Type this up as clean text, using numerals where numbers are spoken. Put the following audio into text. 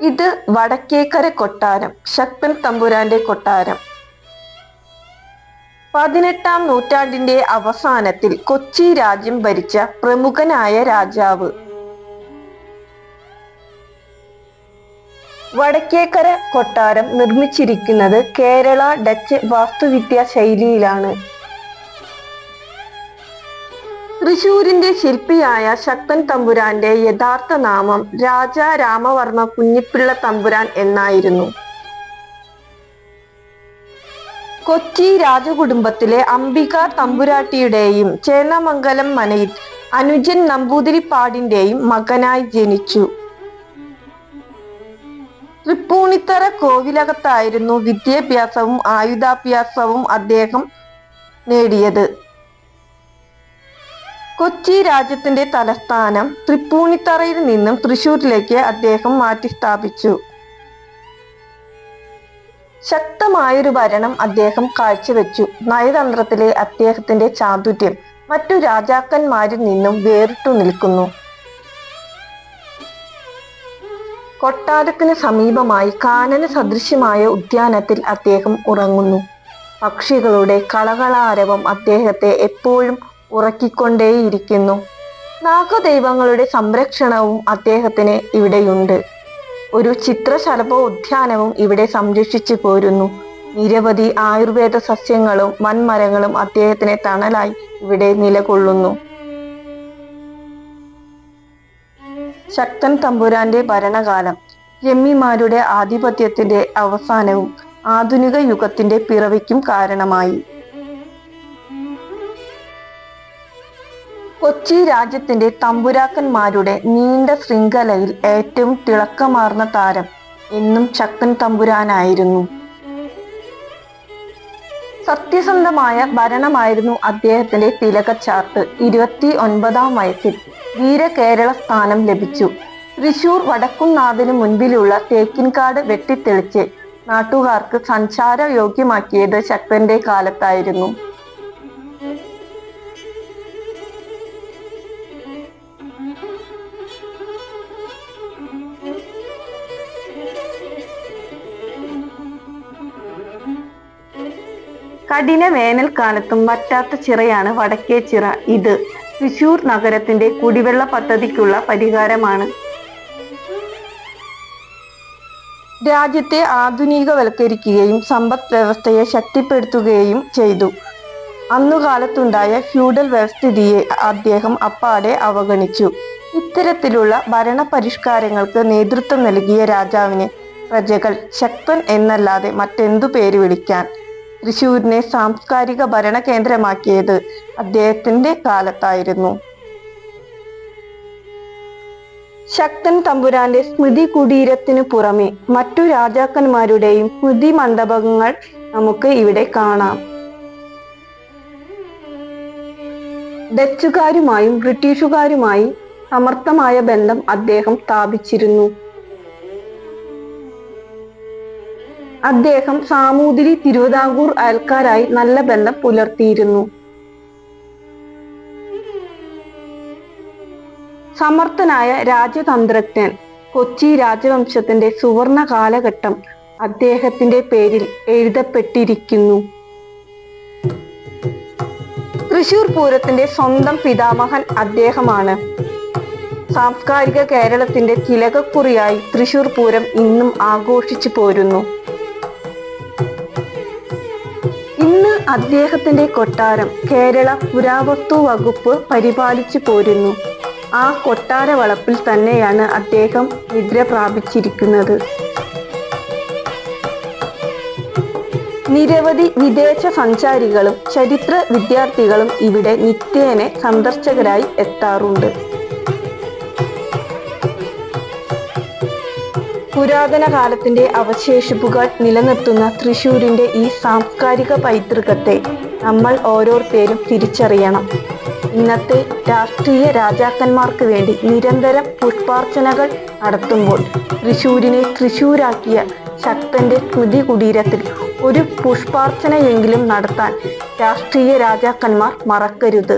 ഇത് വടക്കേക്കര കൊട്ടാരം, ശക്തൻ തമ്പുരാന്റെ കൊട്ടാരം. 18-ാം നൂറ്റാണ്ടിന്റെ അവസാനത്തിൽ കൊച്ചി രാജ്യം ഭരിച്ച പ്രമുഖനായ രാജാവ്. വടക്കേക്കര കൊട്ടാരം നിർമ്മിച്ചിരിക്കുന്നത് കേരള ഡച്ച് വാസ്തുവിദ്യാ ശൈലിയിലാണ്. തൃശൂരിന്റെ ശില്പിയായ ശക്തൻ തമ്പുരാന്റെ യഥാർത്ഥ നാമം രാജാ രാമവർമ്മ കുഞ്ഞിപ്പിള്ള തമ്പുരാൻ എന്നായിരുന്നു. കൊച്ചി രാജകുടുംബത്തിലെ അംബിക തമ്പുരാട്ടിയുടെയും ചേന്നമംഗലം മനയിൽ അനുജൻ നമ്പൂതിരിപ്പാടിന്റെയും മകനായി ജനിച്ചു. തൃപ്പൂണിത്തറ കോവിലകത്തായിരുന്നു വിദ്യാഭ്യാസവും ആയുധാഭ്യാസവും അദ്ദേഹം നേടിയത്. കൊച്ചി രാജ്യത്തിന്റെ തലസ്ഥാനം തൃപ്പൂണിത്തറയിൽ നിന്നും തൃശൂരിലേക്ക് അദ്ദേഹം മാറ്റിസ്ഥാപിച്ചു. ശക്തമായൊരു ഭരണം അദ്ദേഹം കാഴ്ചവെച്ചു. നയതന്ത്രത്തിലെ അദ്ദേഹത്തിന്റെ ചാതുര്യം മറ്റു രാജാക്കന്മാരിൽ നിന്നും വേറിട്ടു നിൽക്കുന്നു. കൊട്ടാരത്തിന് സമീപമായി കാനന സദൃശ്യമായ ഉദ്യാനത്തിൽ അദ്ദേഹം ഉറങ്ങുന്നു. പക്ഷികളുടെ കളകളാരവം അദ്ദേഹത്തെ എപ്പോഴും ഉറക്കിക്കൊണ്ടേയിരിക്കുന്നു. നാഗദൈവങ്ങളുടെ സംരക്ഷണവും അദ്ദേഹത്തിന് ഇവിടെയുണ്ട്. ഒരു ചിത്രശലഭോദ്യാനവും ഇവിടെ സംരക്ഷിച്ചു പോരുന്നു. നിരവധി ആയുർവേദ സസ്യങ്ങളും വൻമരങ്ങളും അദ്ദേഹത്തിന് തണലായി ഇവിടെ നിലകൊള്ളുന്നു. ശക്തൻ തമ്പുരാന്റെ ഭരണകാലം ജന്മിമാരുടെ ആധിപത്യത്തിന്റെ അവസാനവും ആധുനിക യുഗത്തിന്റെ പിറവിക്കും കാരണമായി. കൊച്ചി രാജ്യത്തിന്റെ തമ്പുരാക്കന്മാരുടെ നീണ്ട ശൃംഖലയിൽ ഏറ്റവും തിളക്കമാർന്ന താരം എന്നും ശക്തൻ തമ്പുരാനായിരുന്നു. സത്യസന്ധമായ ഭരണമായിരുന്നു അദ്ദേഹത്തിന്റെ തിലകച്ചാർത്ത്. 29-ാം വയസ്സിൽ വീരകേരള സ്ഥാനം ലഭിച്ചു. തൃശൂർ വടക്കുംനാഥന് മുൻപിലുള്ള തേക്കിൻകാട് വെട്ടിത്തെളിച്ച് നാട്ടുകാർക്ക് സഞ്ചാര യോഗ്യമാക്കിയത് ശക്തന്റെ കാലത്തായിരുന്നു. കഠിന വേനൽക്കാലത്തും വറ്റാത്ത ചിറയാണ് വടക്കേ ചിറ. ഇത് തൃശൂർ നഗരത്തിന്റെ കുടിവെള്ള പദ്ധതിക്കുള്ള പരിഹാരമാണ്. രാജ്യത്തെ ആധുനികവൽക്കരിക്കുകയും സമ്പദ് വ്യവസ്ഥയെ ശക്തിപ്പെടുത്തുകയും ചെയ്തു. അന്നുകാലത്തുണ്ടായ ഫ്യൂഡൽ വ്യവസ്ഥിതിയെ അദ്ദേഹം അപ്പാടെ അവഗണിച്ചു. ഇത്തരത്തിലുള്ള ഭരണ പരിഷ്കാരങ്ങൾക്ക് നേതൃത്വം നൽകിയ രാജാവിനെ പ്രജകൾ ശക്തൻ എന്നല്ലാതെ മറ്റെന്തു പേര് വിളിക്കാൻ? തൃശൂരിനെ സാംസ്കാരിക ഭരണ കേന്ദ്രമാക്കിയത് അദ്ദേഹത്തിന്റെ കാലത്തായിരുന്നു. ശക്തൻ തമ്പുരാന്റെ സ്മൃതി കുടീരത്തിനു പുറമെ മറ്റു രാജാക്കന്മാരുടെയും സ്മൃതി മണ്ഡപങ്ങൾ നമുക്ക് ഇവിടെ കാണാം. ഡച്ചുകാരുമായും ബ്രിട്ടീഷുകാരുമായും സമർത്ഥമായ ബന്ധം അദ്ദേഹം സ്ഥാപിച്ചിരുന്നു. അദ്ദേഹം സാമൂതിരി തിരുവിതാംകൂർ അയൽക്കാരായി നല്ല ബന്ധം പുലർത്തിയിരുന്നു. സമർത്ഥനായ രാജതന്ത്രജ്ഞൻ. കൊച്ചി രാജവംശത്തിന്റെ സുവർണ കാലഘട്ടം അദ്ദേഹത്തിന്റെ പേരിൽ എഴുതപ്പെട്ടിരിക്കുന്നു. തൃശൂർ പൂരത്തിന്റെ സ്വന്തം പിതാമഹൻ അദ്ദേഹമാണ്. സാംസ്കാരിക കേരളത്തിന്റെ തിലകക്കുറിയായി തൃശൂർ പൂരം ഇന്നും ആഘോഷിച്ചു പോരുന്നു. ഇന്ന് അദ്ദേഹത്തിന്റെ കൊട്ടാരം കേരള പുരാവസ്തു വകുപ്പ് പരിപാലിച്ചു പോരുന്നു. ആ കൊട്ടാര വളപ്പിൽ തന്നെയാണ് അദ്ദേഹം നിദ്ര പ്രാപിച്ചിരിക്കുന്നത്. നിരവധി വിദേശ സഞ്ചാരികളും ചരിത്ര വിദ്യാർത്ഥികളും ഇവിടെ നിത്യേന സന്ദർശകരായി എത്താറുണ്ട്. പുരാതന കാലത്തിന്റെ അവശേഷിപ്പുകൾ നിലനിർത്തുന്ന തൃശൂരിന്റെ ഈ സാംസ്കാരിക പൈതൃകത്തെ നമ്മൾ ഓരോരുത്തരും തിരിച്ചറിയണം. ഇന്നത്തെ രാഷ്ട്രീയ രാജാക്കന്മാർക്ക് വേണ്ടി നിരന്തരം പുഷ്പാർച്ചനകൾ നടത്തുമ്പോൾ തൃശൂരിനെ തൃശൂരാക്കിയ ശക്തന്റെ സ്മൃതി കുടീരത്തിൽ ഒരു പുഷ്പാർച്ചനയെങ്കിലും നടത്താൻ രാഷ്ട്രീയ രാജാക്കന്മാർ മറക്കരുത്.